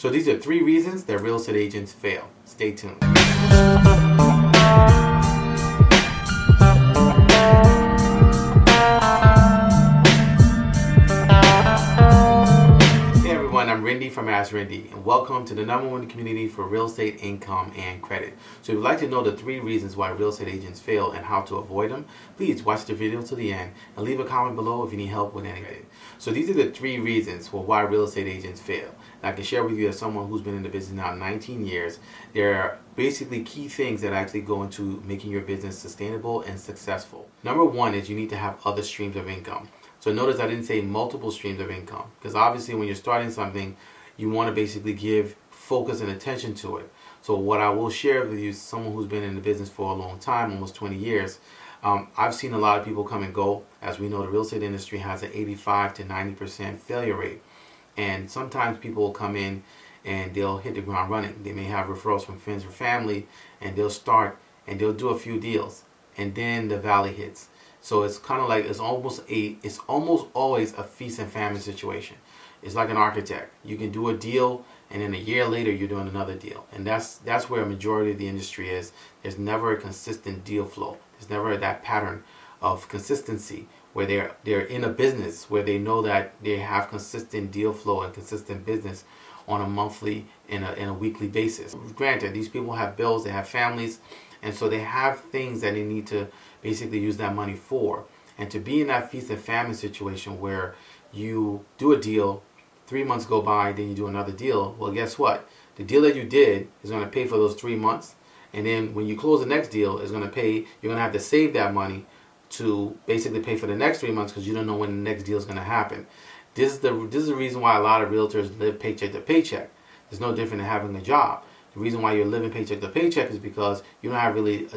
So these are 3 reasons that real estate agents fail. Stay tuned. I'm Rinde from Ask Rinde, and welcome to the #1 community for real estate income and credit. So if you'd like to know the 3 reasons why real estate agents fail and how to avoid them, please watch the video to the end and leave a comment below if you need help with anything. So these are the 3 reasons for why real estate agents fail. And I can share with you as someone who's been in the business now 19 years, there are basically key things that actually go into making your business sustainable and successful. Number 1 is you need to have other streams of income. So notice I didn't say multiple streams of income, because obviously when you're starting something, you want to basically give focus and attention to it. So what I will share with you is someone who's been in the business for a long time, almost 20 years. I've seen a lot of people come and go. As we know, the real estate industry has an 85 to 90% failure rate. And sometimes people will come in and they'll hit the ground running. They may have referrals from friends or family, and they'll start and they'll do a few deals, and then the valley hits. So it's kind of like it's almost always a feast and famine situation. It's like an architect. You can do a deal, and then a year later you're doing another deal, and that's where a majority of the industry is. There's never a consistent deal flow. There's never that pattern of consistency where they're in a business where they know that they have consistent deal flow and consistent business on a monthly and a weekly basis. Granted, these people have bills, they have families, and so they have things that they need to basically use that money for. And to be in that feast and famine situation where you do a deal, 3 months go by, then you do another deal, well, guess what? The deal that you did is going to pay for those 3 months, and then when you close the next deal, you're going to have to save that money to basically pay for the next 3 months, because you don't know when the next deal is going to happen. This is the reason why a lot of realtors live paycheck to paycheck. It's no different than having a job. The reason why you're living paycheck to paycheck is because you don't have really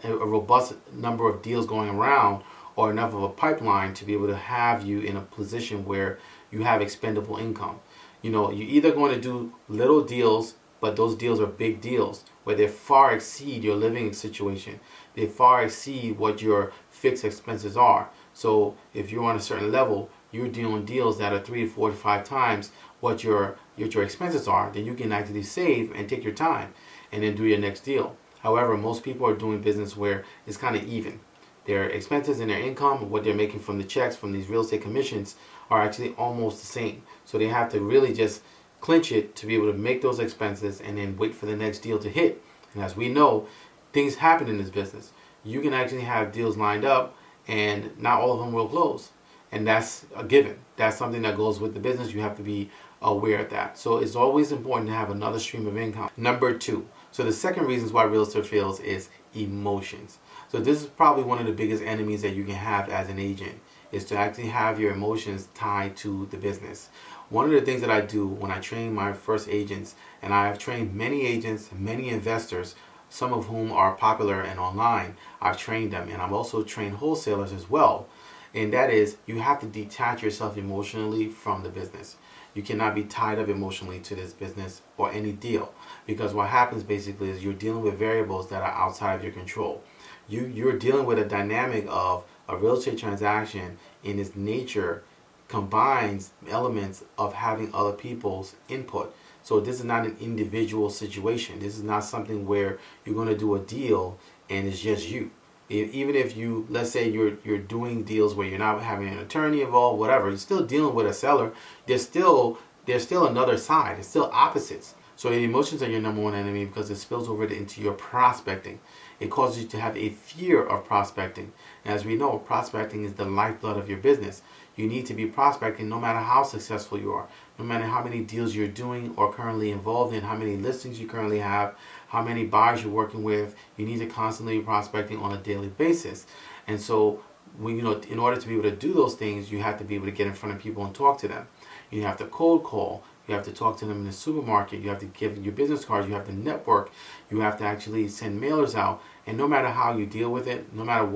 a robust number of deals going around, or enough of a pipeline to be able to have you in a position where you have expendable income. You know, you're either going to do little deals, but those deals are big deals where they far exceed your living situation. They far exceed what your fixed expenses are. So if you're on a certain level, you're doing deals that are 3 to 4 to 5 times what your expenses are. Then you can actually save and take your time and then do your next deal. However, most people are doing business where it's kind of even. Their expenses and their income, what they're making from the checks from these real estate commissions, are actually almost the same. So they have to really just clinch it to be able to make those expenses and then wait for the next deal to hit. And as we know, things happen in this business. You can actually have deals lined up and not all of them will close. And that's a given. That's something that goes with the business. You have to be aware of that. So it's always important to have another stream of income. Number 2. So the second reasons why real estate fails is emotions. So this is probably one of the biggest enemies that you can have as an agent, is to actually have your emotions tied to the business. One of the things that I do when I train my first agents, and I have trained many agents, many investors, some of whom are popular and online, I've trained them, and I've also trained wholesalers as well. And that is, you have to detach yourself emotionally from the business. You cannot be tied up emotionally to this business or any deal, because what happens basically is you're dealing with variables that are outside of your control. You're dealing with a dynamic of a real estate transaction in its nature combines elements of having other people's input. So this is not an individual situation. This is not something where you're going to do a deal and it's just you. Even if you, let's say you're doing deals where you're not having an attorney involved, whatever, you're still dealing with a seller. There's still another side. It's still opposites. So the emotions are your #1 enemy, because it spills over into your prospecting. It causes you to have a fear of prospecting. And as we know, prospecting is the lifeblood of your business. You need to be prospecting no matter how successful you are, no matter how many deals you're doing or currently involved in, how many listings you currently have, how many buyers you're working with. You need to constantly be prospecting on a daily basis. And so, in order to be able to do those things, you have to be able to get in front of people and talk to them. You have to cold call. You have to talk to them in the supermarket. You have to give your business cards. You have to network. You have to actually send mailers out. And no matter how you deal with it, no matter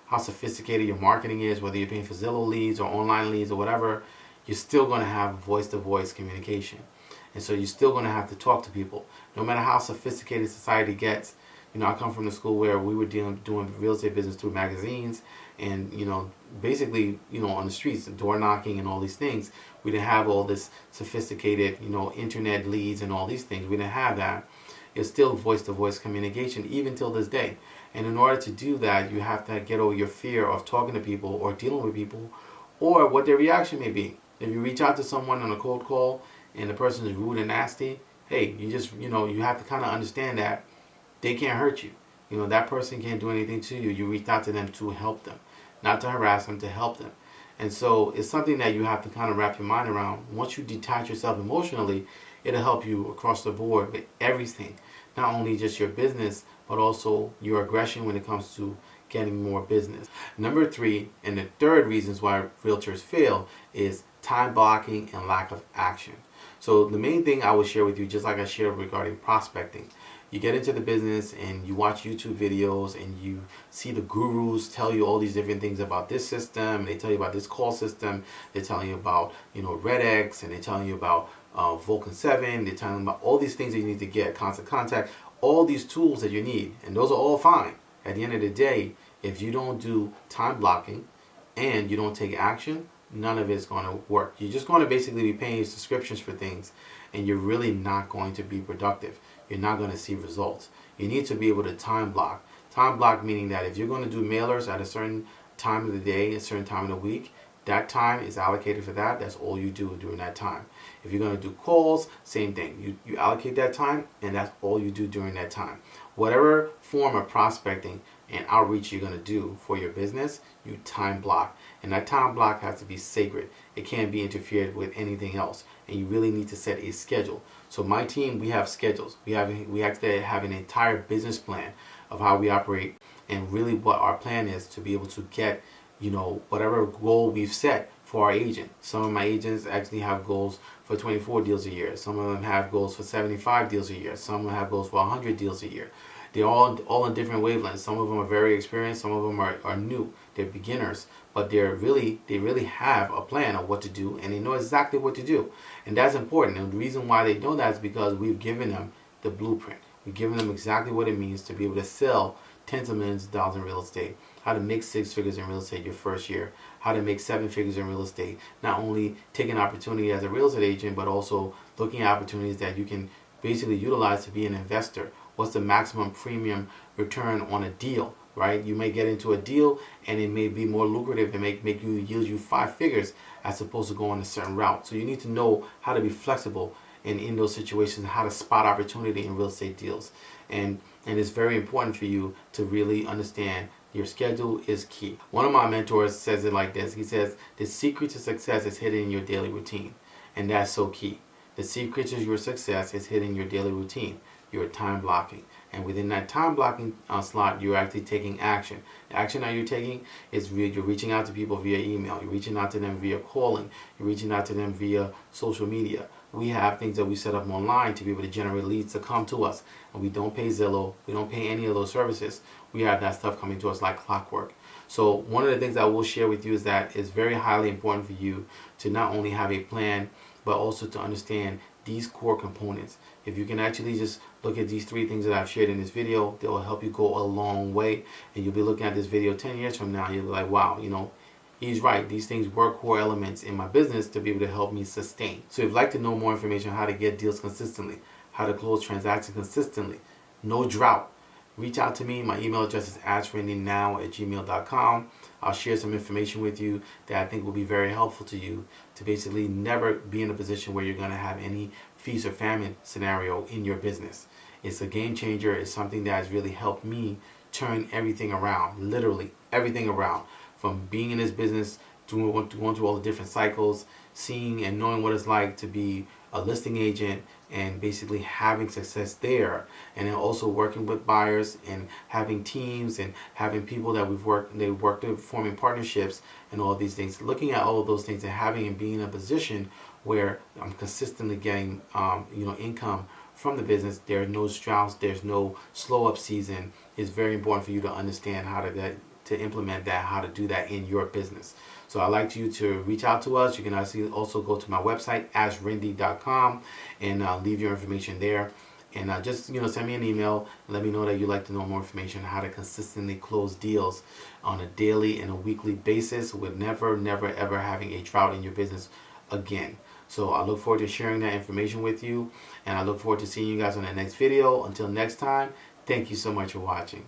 how sophisticated your marketing is, whether you're paying for Zillow leads or online leads or whatever, you're still going to have voice-to-voice communication. And so you're still going to have to talk to people. No matter how sophisticated society gets, I come from the school where we were doing real estate business through magazines, and basically on the streets, door knocking and all these things. We didn't have all this sophisticated internet leads and all these things. We didn't have that. It's still voice to voice communication even till this day. And in order to do that, you have to get over your fear of talking to people or dealing with people, or what their reaction may be. If you reach out to someone on a cold call and the person is rude and nasty, hey, you just you have to kind of understand that they can't hurt you. That person can't do anything to you. You reached out to them to help them, not to harass them, to help them. And so it's something that you have to kind of wrap your mind around. Once you detach yourself emotionally, it'll help you across the board with everything. Not only just your business, but also your aggression when it comes to getting more business. Number 3, and the third reasons why realtors fail, is time blocking and lack of action. So the main thing I will share with you, just like I shared regarding prospecting, you get into the business and you watch YouTube videos and you see the gurus tell you all these different things about this system, and they tell you about this call system, they're telling you about Red X, and they're telling you about Vulcan 7, they're telling you about all these things that you need to get, constant contact, all these tools that you need, and those are all fine. At the end of the day, if you don't do time blocking and you don't take action, none of it's going to work. You're just going to basically be paying subscriptions for things, and you're really not going to be productive. You're not going to see results. You need to be able to time block. Time block meaning that if you're going to do mailers at a certain time of the day, a certain time of the week, that time is allocated for that. That's all you do during that time. If you're going to do calls, same thing. You allocate that time, and that's all you do during that time. Whatever form of prospecting and outreach you're going to do for your business, you time block. And that time block has to be sacred. It can't be interfered with anything else. And you really need to set a schedule. So my team, we have schedules. We actually have an entire business plan of how we operate, and really what our plan is to be able to get whatever goal we've set for our agent. Some of my agents actually have goals for 24 deals a year. Some of them have goals for 75 deals a year. Some of them have goals for 100 deals a year. They're all in different wavelengths. Some of them are very experienced. Some of them are new. They're beginners, but they really have a plan of what to do, and they know exactly what to do. And that's important. And the reason why they know that is because we've given them the blueprint. We've given them exactly what it means to be able to sell tens of millions of dollars in real estate, how to make 6 figures in real estate your first year, how to make 7 figures in real estate, not only taking opportunity as a real estate agent, but also looking at opportunities that you can basically utilize to be an investor. What's the maximum premium return on a deal, right? You may get into a deal and it may be more lucrative and make you yield you 5 figures as opposed to going a certain route. So you need to know how to be flexible in those situations, how to spot opportunity in real estate deals. And it's very important for you to really understand your schedule is key. One of my mentors says it like this. He says, the secret to success is hidden in your daily routine. And that's so key. The secret to your success is hidden in your daily routine. Your time blocking. And within that time blocking slot, you're actually taking action. The action that you're taking is you're reaching out to people via email. You're reaching out to them via calling. You're reaching out to them via social media. We have things that we set up online to be able to generate leads to come to us. And we don't pay Zillow. We don't pay any of those services. We have that stuff coming to us like clockwork. So one of the things I will share with you is that it's very highly important for you to not only have a plan, but also to understand these core components. If you can actually just look at these 3 things that I've shared in this video, they will help you go a long way. And you'll be looking at this video 10 years from now, you'll be like, wow, he's right. These things were core elements in my business to be able to help me sustain. So if you'd like to know more information on how to get deals consistently, how to close transactions consistently, no drought, reach out to me. My email address is askRindeNow@gmail.com. I'll share some information with you that I think will be very helpful to you to basically never be in a position where you're going to have any feast or famine scenario in your business. It's a game changer. It's something that has really helped me turn everything around, literally everything around, from being in this business to going through all the different cycles, seeing and knowing what it's like to be a listing agent and basically having success there, and then also working with buyers and having teams and having people that they worked with, forming partnerships and all these things, looking at all of those things and having and being in a position where I'm consistently getting income from the business. There are no droughts, there's no slow up season. It's very important for you to understand how to implement that, how to do that in your business. So I'd like you to reach out to us. You can also go to my website, askrinde.com, and leave your information there. And just send me an email. Let me know that you'd like to know more information on how to consistently close deals on a daily and a weekly basis with never ever having a drought in your business again. So I look forward to sharing that information with you, and I look forward to seeing you guys on the next video. Until next time, thank you so much for watching.